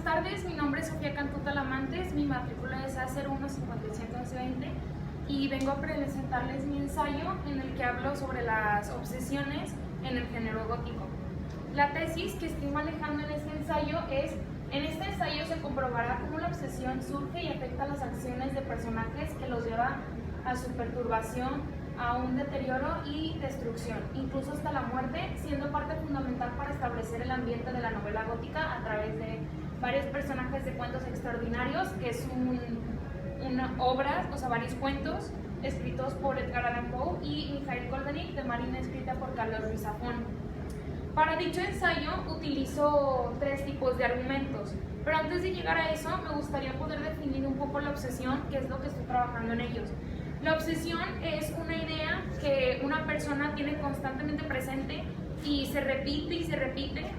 tardes, mi nombre es Sofía Cantú Talamantes, mi matrícula es A01571120 y vengo a presentarles mi ensayo en el que hablo sobre las obsesiones en el género gótico. La tesis que estoy manejando en este ensayo es: en este ensayo se comprobará cómo la obsesión surge y afecta las acciones de personajes que los lleva a su perturbación, a un deterioro y destrucción, incluso hasta la muerte, siendo parte fundamental para establecer el ambiente de la novela gótica a través de varios personajes de cuentos extraordinarios, que es una obra, o sea, varios cuentos escritos por Edgar Allan Poe y Mikhail Koldenic, de Marina, escrita por Carlos Ruiz Zafón. Para dicho ensayo utilizo 3 tipos de argumentos, pero antes de llegar a eso me gustaría poder definir un poco la obsesión, que es lo que estoy trabajando en ellos. La obsesión es una idea que una persona tiene constantemente presente y se repite,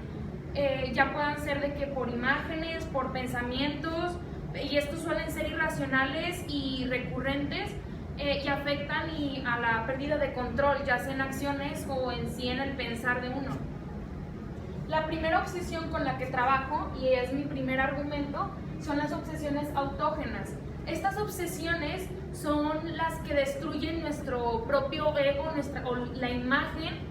ya puedan ser de que por imágenes, por pensamientos, y estos suelen ser irracionales y recurrentes, y afectan a la pérdida de control, ya sea en acciones o en sí en el pensar de uno. La primera obsesión con la que trabajo, y es mi primer argumento, son las obsesiones autógenas. Estas obsesiones son las que destruyen nuestro propio ego, la imagen,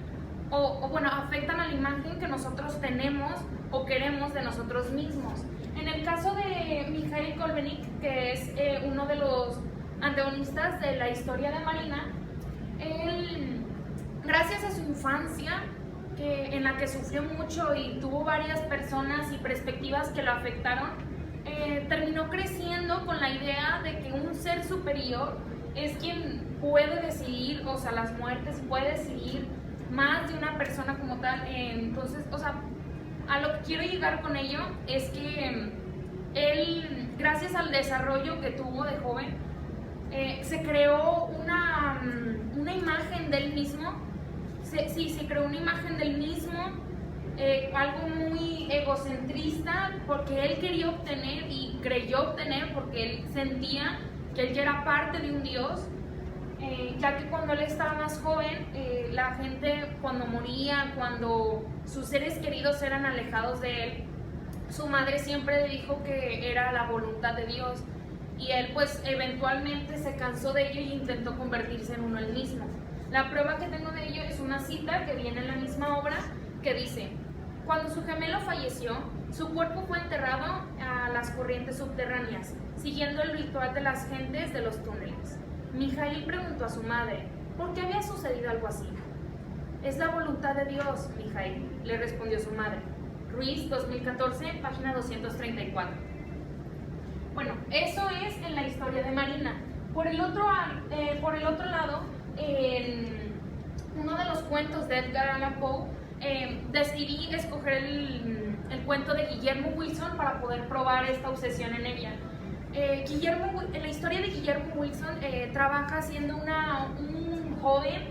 bueno, afectan a la imagen que nosotros tenemos o queremos de nosotros mismos. En el caso de Mikhail Koldenic, que es uno de los antagonistas de la historia de Marina, él, gracias a su infancia, en la que sufrió mucho y tuvo varias personas y perspectivas que lo afectaron, terminó creciendo con la idea de que un ser superior es quien puede decidir, o sea, las muertes, puede decidir más de una persona como tal. Entonces, o sea, a lo que quiero llegar con ello es que él, gracias al desarrollo que tuvo de joven, se creó una imagen del mismo. Se creó una imagen del mismo, algo muy egocentrista, porque él quería obtener y creyó obtener, porque él sentía que él ya era parte de un dios, ya que cuando él estaba más joven, la gente cuando moría, cuando sus seres queridos eran alejados de él, su madre siempre le dijo que era la voluntad de Dios, y él pues eventualmente se cansó de ello y intentó convertirse en uno él mismo. La prueba que tengo de ello es una cita que viene en la misma obra, que dice: cuando su gemelo falleció, su cuerpo fue enterrado a las corrientes subterráneas, siguiendo el ritual de las gentes de los túneles. Mikhail preguntó a su madre, ¿por qué había sucedido algo así? Es la voluntad de Dios, Mikhail, le respondió su madre. Ruiz, 2014, página 234. Bueno, eso es en la historia de Marina. Por el otro lado, en uno de los cuentos de Edgar Allan Poe, decidí escoger el cuento de Guillermo Wilson para poder probar esta obsesión en ella. En la historia de Guillermo Wilson trabaja siendo un joven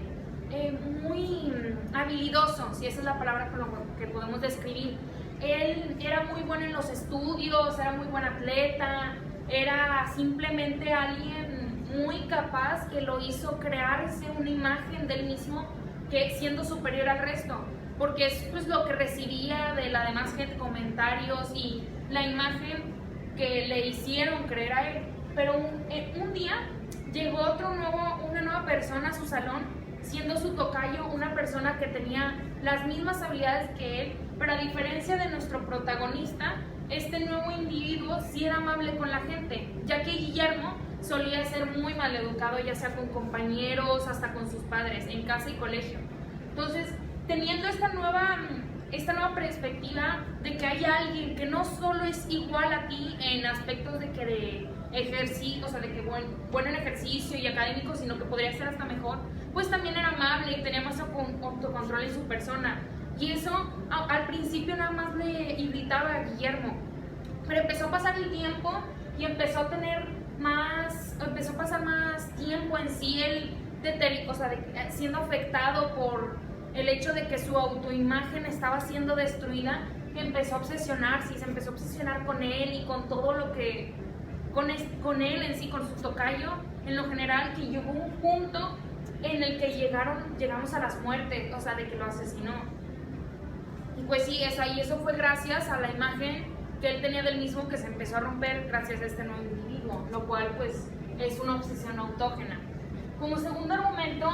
muy habilidoso, si esa es la palabra que podemos describir. Él era muy bueno en los estudios, era muy buen atleta, era simplemente alguien muy capaz que lo hizo crearse una imagen del mismo que siendo superior al resto, porque es pues lo que recibía de la demás gente, comentarios y la imagen que le hicieron creer a él. Pero un día llegó una nueva persona a su salón, siendo su tocayo una persona que tenía las mismas habilidades que él, pero a diferencia de nuestro protagonista, este nuevo individuo sí era amable con la gente, ya que Guillermo solía ser muy maleducado, ya sea con compañeros, hasta con sus padres, en casa y colegio. Entonces, teniendo esta nueva perspectiva de que hay alguien que no solo es igual a ti en aspectos de ejercicio, o sea, de que bueno en ejercicio y académico, sino que podría ser hasta mejor, pues también era amable y tenía más autocontrol en su persona. Y eso al principio nada más le irritaba a Guillermo, pero empezó a pasar el tiempo y empezó a pasar más tiempo en sí él, siendo afectado por el hecho de que su autoimagen estaba siendo destruida, que empezó a obsesionarse y se empezó a obsesionar con él y con todo lo que con él en sí, con su tocayo en lo general, que llegó un punto en el que llegamos a las muertes, o sea, de que lo asesinó. Y pues sí, eso fue gracias a la imagen que él tenía del mismo que se empezó a romper gracias a este nuevo individuo, lo cual pues es una obsesión autógena. Como segundo argumento,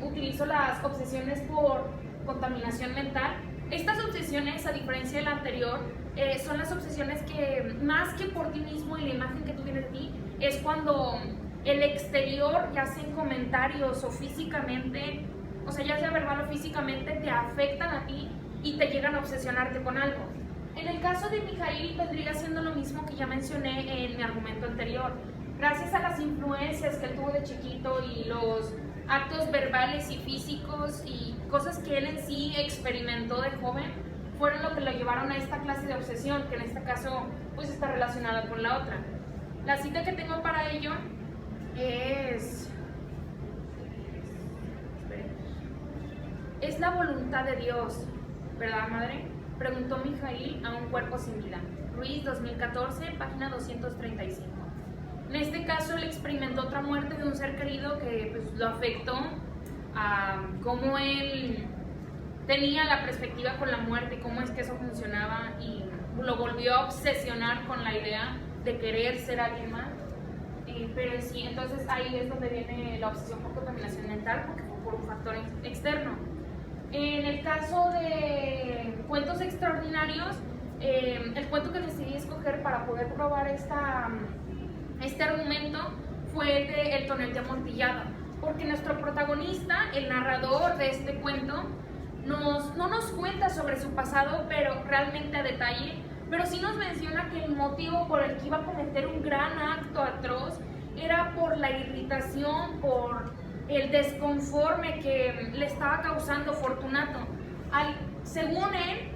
utilizo las obsesiones por contaminación mental. Estas obsesiones, a diferencia de la anterior, son las obsesiones que, más que por ti mismo y la imagen que tú tienes de ti, es cuando el exterior, ya sea en comentarios o físicamente, o sea, ya sea verbal o físicamente, te afectan a ti y te llegan a obsesionarte con algo. En el caso de Mijaíl vendría siendo lo mismo que ya mencioné en mi argumento anterior. Gracias a las influencias que él tuvo de chiquito y los actos verbales y físicos y cosas que él en sí experimentó de joven, fueron lo que lo llevaron a esta clase de obsesión, que en este caso pues está relacionada con la otra. La cita que tengo para ello es la voluntad de Dios, ¿verdad, madre? Preguntó Mijaíl a un cuerpo sin vida. Ruiz, 2014, página 235. En este caso, él experimentó otra muerte de un ser querido que pues, lo afectó a cómo él tenía la perspectiva con la muerte, cómo es que eso funcionaba, y lo volvió a obsesionar con la idea de querer ser alguien más. Pero sí, entonces ahí es donde viene la obsesión por contaminación mental, porque fue por un factor externo. En el caso de cuentos extraordinarios, el cuento que decidí escoger para poder probar este argumento fue el de El tonel de amontillado, porque nuestro protagonista, el narrador de este cuento, no nos cuenta sobre su pasado, pero realmente a detalle, pero sí nos menciona que el motivo por el que iba a cometer un gran acto atroz era por la irritación, por el desconforme que le estaba causando Fortunato. Según él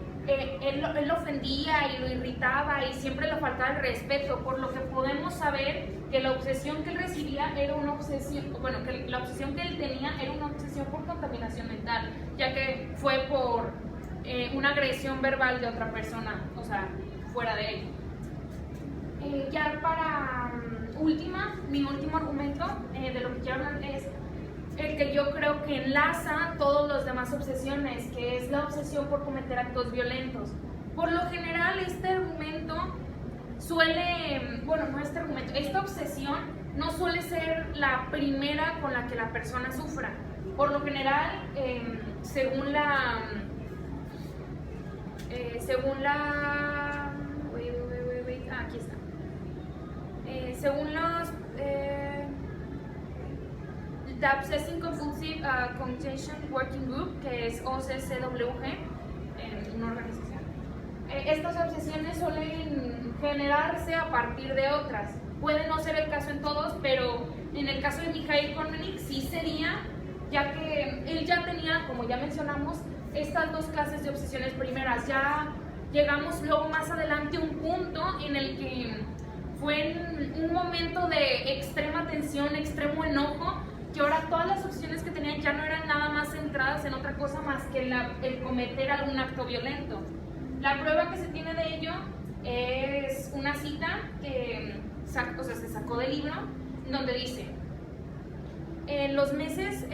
lo ofendía y lo irritaba y siempre le faltaba el respeto, por lo que podemos saber que la obsesión que él recibía era una obsesión, bueno, que la obsesión que él tenía era una obsesión por contaminación mental, ya que fue por una agresión verbal de otra persona, o sea, fuera de él. Ya para mi último argumento de lo que quiero hablar es el que yo creo que enlaza todas las demás obsesiones, que es la obsesión por cometer actos violentos. Por lo general, este argumento esta obsesión no suele ser la primera con la que la persona sufra. Por lo general, aquí está. Según los The Obsessive Compulsive Contention Working Group, que es OCCWG, una organización, estas obsesiones suelen generarse a partir de otras. Puede no ser el caso en todos, pero en el caso de Mijaíl Kormenik sí sería, ya que él ya tenía, como ya mencionamos, estas dos clases de obsesiones primeras. Ya llegamos luego más adelante a un punto en el que fue en un momento de extrema tensión, extremo enojo, que ahora todas las opciones que tenían ya no eran nada más centradas en otra cosa más que el cometer algún acto violento. La prueba que se tiene de ello es una cita que se sacó del libro, donde dice: en los meses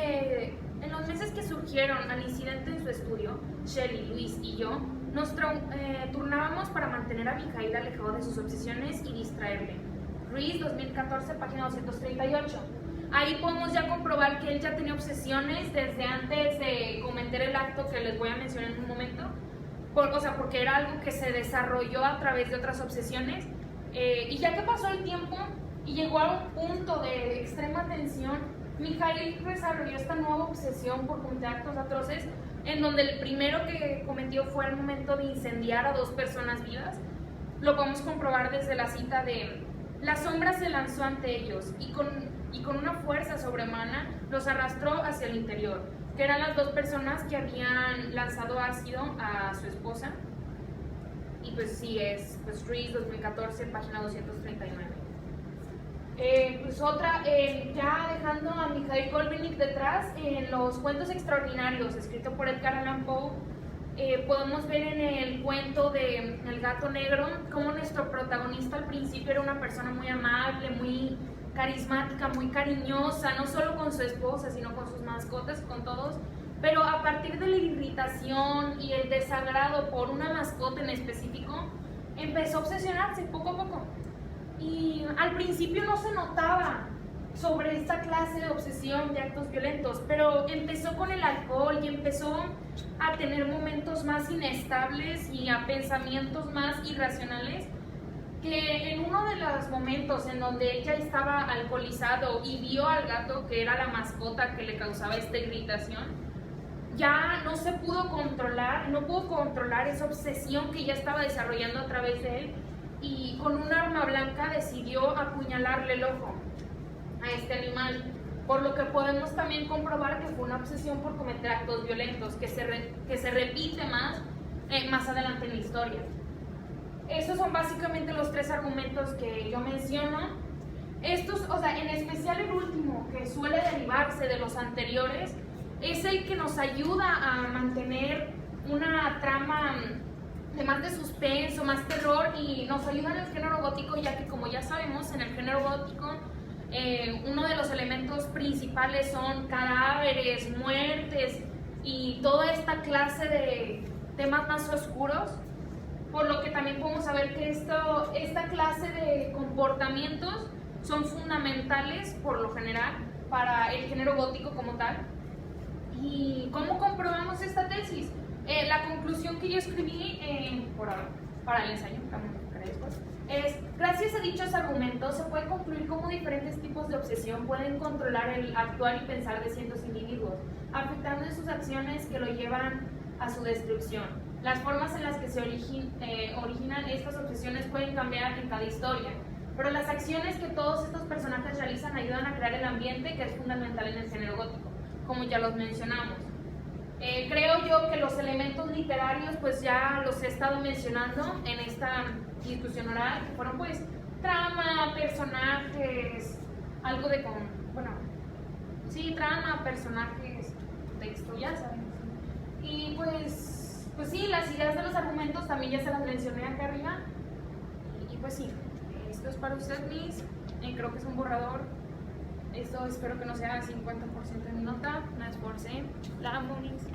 que surgieron al incidente en su estudio, Shelley, Luis y yo nos turnábamos para mantener a Mijaíl alejado de sus obsesiones y distraerle. Ruiz, 2014, página 238. Ahí podemos ya comprobar que él ya tenía obsesiones desde antes de cometer el acto que les voy a mencionar en un momento, porque era algo que se desarrolló a través de otras obsesiones, y ya que pasó el tiempo y llegó a un punto de extrema tensión, Mijaíl desarrolló esta nueva obsesión por cometer actos atroces, en donde el primero que cometió fue el momento de incendiar a 2 personas vivas. Lo podemos comprobar desde la cita de: la sombra se lanzó ante ellos y con una fuerza sobrehumana los arrastró hacia el interior, que eran las 2 personas que habían lanzado ácido a su esposa. Y pues sí, es Ruiz, 2014, página 239. Ya dejando a Mijaíl Kormenik detrás, en los cuentos extraordinarios, escrito por Edgar Allan Poe, podemos ver en el cuento de El gato negro cómo nuestro protagonista al principio era una persona muy amable, muy carismática, muy cariñosa, no solo con su esposa, sino con sus mascotas, con todos, pero a partir de la irritación y el desagrado por una mascota en específico, empezó a obsesionarse poco a poco. Y al principio no se notaba sobre esta clase de obsesión de actos violentos, pero empezó con el alcohol y empezó a tener momentos más inestables y a pensamientos más irracionales, que en uno de los momentos en donde ella estaba alcoholizado y vio al gato, que era la mascota que le causaba esta irritación, ya no se pudo controlar, no pudo controlar esa obsesión que ya estaba desarrollando a través de él, y con un arma blanca decidió apuñalarle el ojo a este animal, por lo que podemos también comprobar que fue una obsesión por cometer actos violentos, que se repite más adelante en la historia. Estos son básicamente los 3 argumentos que yo menciono. Estos, o sea, en especial el último, que suele derivarse de los anteriores, es el que nos ayuda a mantener una trama de más de suspenso, más terror, y nos ayuda en el género gótico, ya que, como ya sabemos, en el género gótico uno de los elementos principales son cadáveres, muertes y toda esta clase de temas más oscuros, por lo que también podemos saber que esta clase de comportamientos son fundamentales por lo general para el género gótico como tal. ¿Y cómo comprobamos esta tesis? La conclusión que yo escribí para el ensayo, es: gracias a dichos argumentos se puede concluir cómo diferentes tipos de obsesión pueden controlar el actuar y pensar de ciertos individuos, afectando en sus acciones que lo llevan a su destrucción. Las formas en las que se originan estas obsesiones pueden cambiar en cada historia, pero las acciones que todos estos personajes realizan ayudan a crear el ambiente que es fundamental en el género gótico, como ya los mencionamos. Creo yo que los elementos literarios pues ya los he estado mencionando en esta discusión oral, que fueron pues trama, personajes, algo de trama, personajes, texto, ya saben. Y pues sí, las ideas de los argumentos también ya se las mencioné acá arriba. Y pues sí, esto es para usted, Miss. Creo que es un borrador. Esto espero que no sea 50% de mi nota. Me esforcé. La amo, Miss.